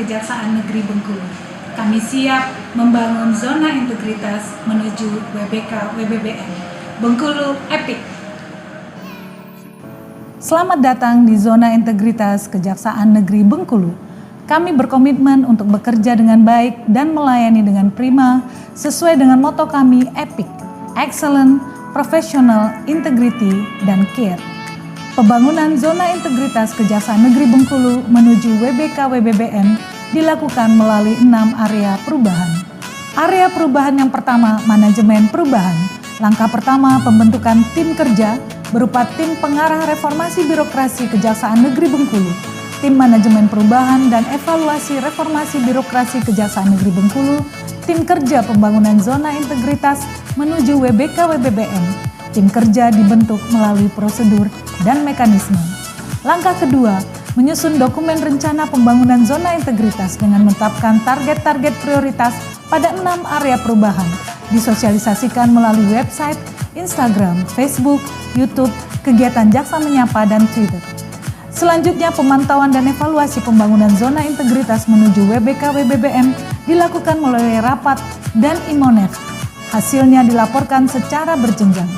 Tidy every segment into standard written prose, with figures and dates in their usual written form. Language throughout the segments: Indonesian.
Kejaksaan Negeri Bengkulu. Kami siap membangun zona integritas menuju WBK WBBM. Bengkulu Epic. Selamat datang di zona integritas Kejaksaan Negeri Bengkulu. Kami berkomitmen untuk bekerja dengan baik dan melayani dengan prima sesuai dengan moto kami Epic, Excellent, Professional, Integrity, dan Care. Pembangunan zona integritas Kejaksaan Negeri Bengkulu menuju WBK WBBM dilakukan melalui 6 area perubahan. Area perubahan yang pertama, manajemen perubahan. Langkah pertama, pembentukan tim kerja berupa tim pengarah reformasi birokrasi Kejaksaan Negeri Bengkulu, tim manajemen perubahan dan evaluasi reformasi birokrasi Kejaksaan Negeri Bengkulu, tim kerja pembangunan zona integritas menuju WBK WBBM. Tim kerja dibentuk melalui prosedur dan mekanisme. Langkah kedua, menyusun dokumen rencana pembangunan zona integritas dengan menetapkan target-target prioritas pada 6 area perubahan, disosialisasikan melalui website, Instagram, Facebook, YouTube, kegiatan Jaksa Menyapa, dan Twitter. Selanjutnya, pemantauan dan evaluasi pembangunan zona integritas menuju WBK WBBM dilakukan melalui rapat dan Imonef. Hasilnya dilaporkan secara berjenjang.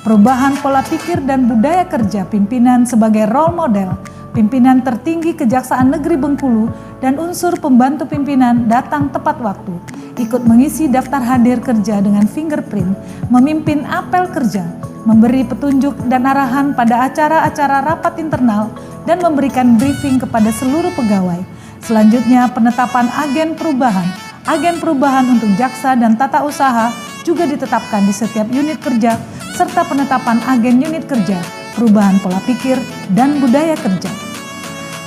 Perubahan pola pikir dan budaya kerja pimpinan sebagai role model, pimpinan tertinggi Kejaksaan Negeri Bengkulu dan unsur pembantu pimpinan datang tepat waktu, ikut mengisi daftar hadir kerja dengan fingerprint, memimpin apel kerja, memberi petunjuk dan arahan pada acara-acara rapat internal, dan memberikan briefing kepada seluruh pegawai. Selanjutnya, penetapan agen perubahan untuk jaksa dan tata usaha juga ditetapkan di setiap unit kerja, serta penetapan agen unit kerja, perubahan pola pikir, dan budaya kerja.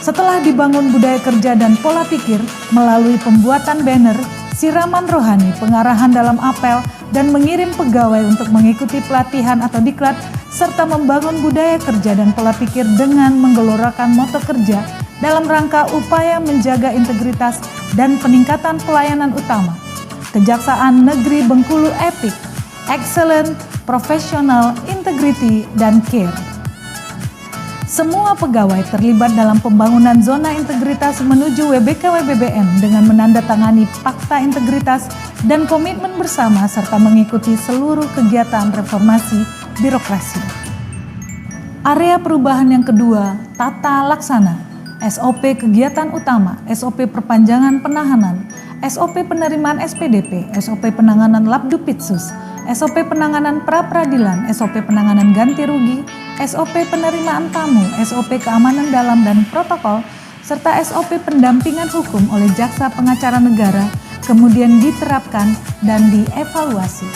Setelah dibangun budaya kerja dan pola pikir melalui pembuatan banner, siraman rohani, pengarahan dalam apel, dan mengirim pegawai untuk mengikuti pelatihan atau diklat, serta membangun budaya kerja dan pola pikir dengan menggelorakan moto kerja dalam rangka upaya menjaga integritas dan peningkatan pelayanan utama. Kejaksaan Negeri Bengkulu Epic, Excellent, Professional, Integrity, dan Care. Semua pegawai terlibat dalam pembangunan zona integritas menuju WBK WBBM dengan menandatangani fakta integritas dan komitmen bersama serta mengikuti seluruh kegiatan reformasi birokrasi. Area perubahan yang kedua, tata laksana, SOP kegiatan utama, SOP perpanjangan penahanan, SOP penerimaan SPDP, SOP penanganan Labdupitsus, SOP penanganan pra-peradilan, SOP penanganan ganti rugi, SOP penerimaan tamu, SOP keamanan dalam dan protokol, serta SOP pendampingan hukum oleh jaksa pengacara negara, kemudian diterapkan dan dievaluasi.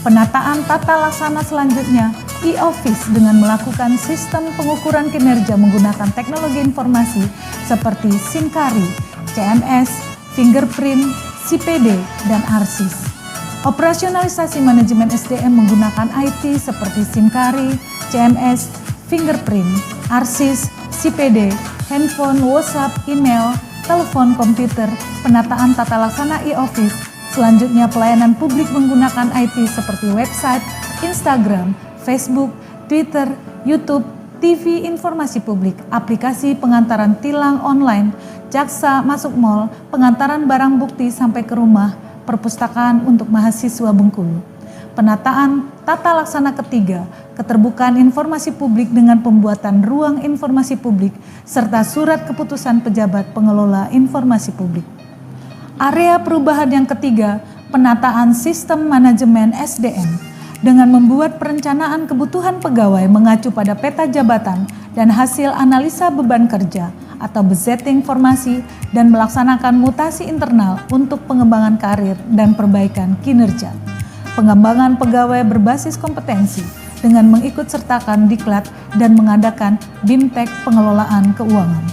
Penataan tata laksana selanjutnya, e-office dengan melakukan sistem pengukuran kinerja menggunakan teknologi informasi seperti SIMKARI, CMS, fingerprint, CPD, dan ARSIS. Operasionalisasi manajemen SDM menggunakan IT seperti SIMKARI, CMS, fingerprint, ARSIS, CPD, handphone, WhatsApp, email, telepon, komputer, penataan tata laksana e-office. Selanjutnya, pelayanan publik menggunakan IT seperti website, Instagram, Facebook, Twitter, YouTube, TV informasi publik, aplikasi pengantaran tilang online, jaksa masuk mall, pengantaran barang bukti sampai ke rumah, perpustakaan untuk mahasiswa Bengkulu. Penataan tata laksana ketiga, keterbukaan informasi publik dengan pembuatan ruang informasi publik, serta surat keputusan pejabat pengelola informasi publik. Area perubahan yang ketiga, penataan sistem manajemen SDM, dengan membuat perencanaan kebutuhan pegawai mengacu pada peta jabatan dan hasil analisa beban kerja atau bezetting formasi dan melaksanakan mutasi internal untuk pengembangan karir dan perbaikan kinerja. Pengembangan pegawai berbasis kompetensi dengan mengikut sertakan diklat dan mengadakan BIMTEK pengelolaan keuangan.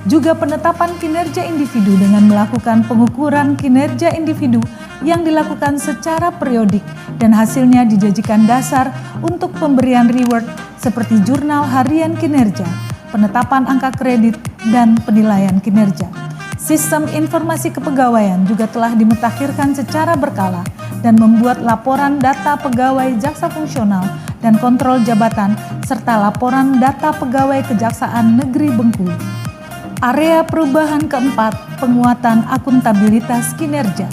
Juga penetapan kinerja individu dengan melakukan pengukuran kinerja individu yang dilakukan secara periodik dan hasilnya dijadikan dasar untuk pemberian reward seperti jurnal harian kinerja, penetapan angka kredit, dan penilaian kinerja. Sistem informasi kepegawaian juga telah dimutakhirkan secara berkala dan membuat laporan data pegawai jaksa fungsional dan kontrol jabatan serta laporan data pegawai Kejaksaan Negeri Bengkulu. Area perubahan keempat, penguatan akuntabilitas kinerja.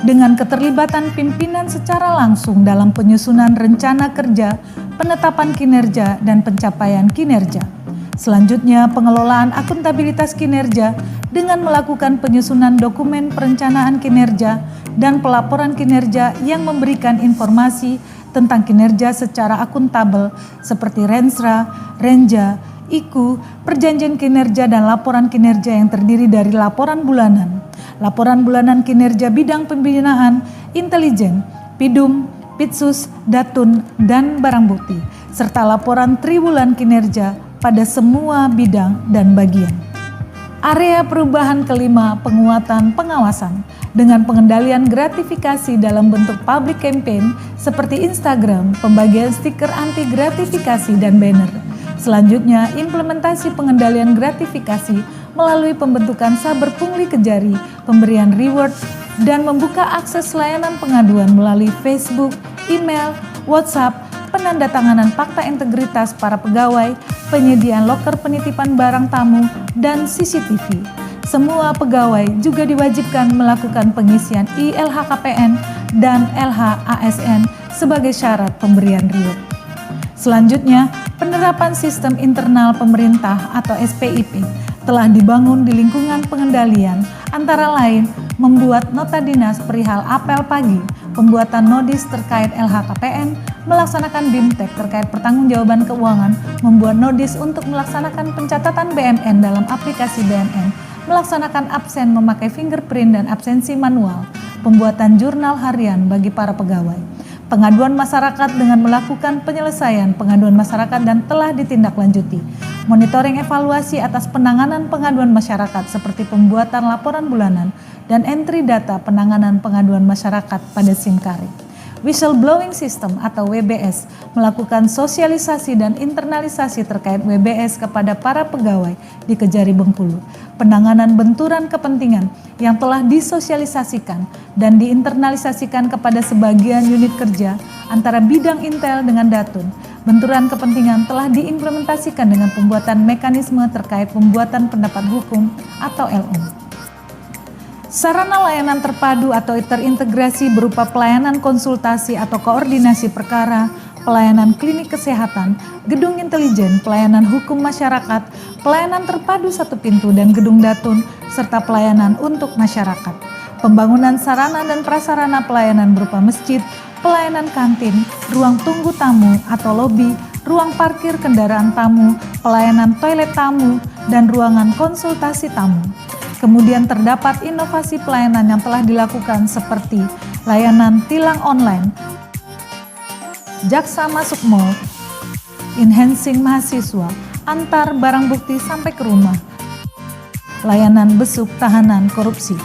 Dengan keterlibatan pimpinan secara langsung dalam penyusunan rencana kerja, penetapan kinerja, dan pencapaian kinerja. Selanjutnya, pengelolaan akuntabilitas kinerja dengan melakukan penyusunan dokumen perencanaan kinerja dan pelaporan kinerja yang memberikan informasi tentang kinerja secara akuntabel seperti Rensra, Renja, IKU, perjanjian kinerja dan laporan kinerja yang terdiri dari laporan bulanan, laporan bulanan kinerja bidang pembinaan, intelijen, PIDUM, Pitsus, Datun, dan barang bukti, serta laporan triwulan kinerja pada semua bidang dan bagian. Area perubahan kelima, penguatan pengawasan dengan pengendalian gratifikasi dalam bentuk public campaign seperti Instagram, pembagian stiker anti gratifikasi dan banner. Selanjutnya, implementasi pengendalian gratifikasi melalui pembentukan saber pungli kejari, pemberian reward, dan membuka akses layanan pengaduan melalui Facebook, email, WhatsApp, penandatanganan fakta integritas para pegawai, penyediaan loker penitipan barang tamu, dan CCTV. Semua pegawai juga diwajibkan melakukan pengisian ILHKPN dan LHASN sebagai syarat pemberian reward. Selanjutnya, penerapan sistem internal pemerintah atau SPIP telah dibangun di lingkungan pengendalian, antara lain membuat nota dinas perihal apel pagi, pembuatan nodis terkait LHKPN, melaksanakan BIMTEK terkait pertanggungjawaban keuangan, membuat nodis untuk melaksanakan pencatatan BMN dalam aplikasi BMN, melaksanakan absen memakai fingerprint dan absensi manual, pembuatan jurnal harian bagi para pegawai. Pengaduan masyarakat dengan melakukan penyelesaian pengaduan masyarakat dan telah ditindaklanjuti. Monitoring evaluasi atas penanganan pengaduan masyarakat seperti pembuatan laporan bulanan dan entry data penanganan pengaduan masyarakat pada SIMKARI. Whistleblowing System atau WBS melakukan sosialisasi dan internalisasi terkait WBS kepada para pegawai di Kejari Bengkulu. Penanganan benturan kepentingan yang telah disosialisasikan dan diinternalisasikan kepada sebagian unit kerja antara bidang Intel dengan Datun. Benturan kepentingan telah diimplementasikan dengan pembuatan mekanisme terkait pembuatan pendapat hukum atau LO. Sarana layanan terpadu atau terintegrasi berupa pelayanan konsultasi atau koordinasi perkara, pelayanan klinik kesehatan, gedung intelijen, pelayanan hukum masyarakat, pelayanan terpadu satu pintu dan gedung Datun, serta pelayanan untuk masyarakat. Pembangunan sarana dan prasarana pelayanan berupa masjid, pelayanan kantin, ruang tunggu tamu atau lobi, ruang parkir kendaraan tamu, pelayanan toilet tamu, dan ruangan konsultasi tamu. Kemudian terdapat inovasi pelayanan yang telah dilakukan seperti layanan tilang online, jaksa masuk mall, enhancing mahasiswa, antar barang bukti sampai ke rumah, layanan besuk tahanan korupsi.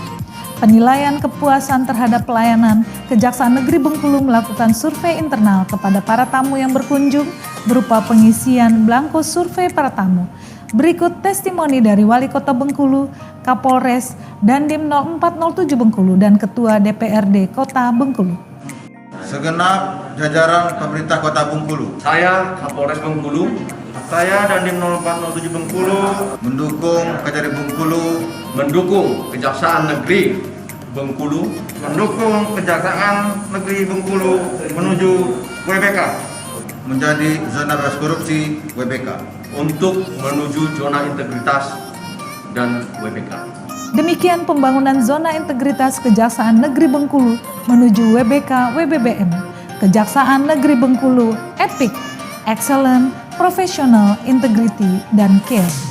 Penilaian kepuasan terhadap pelayanan, Kejaksaan Negeri Bengkulu melakukan survei internal kepada para tamu yang berkunjung berupa pengisian blanko survei para tamu. Berikut testimoni dari Wali Kota Bengkulu, Kapolres, Dandim 0407 Bengkulu, dan Ketua DPRD Kota Bengkulu. Segenap jajaran pemerintah Kota Bengkulu. Saya Kapolres Bengkulu. Saya Dandim 0407 Bengkulu Mendukung Kejari Bengkulu. Mendukung Kejaksaan Negeri Bengkulu. mendukung Kejaksaan Negeri Bengkulu menuju WBK. Menjadi zona bebas korupsi WBK. Untuk menuju zona integritas dan WBK. Demikian pembangunan zona integritas Kejaksaan Negeri Bengkulu menuju WBK WBBM. Kejaksaan Negeri Bengkulu, epic, excellent, professional, integrity, dan care.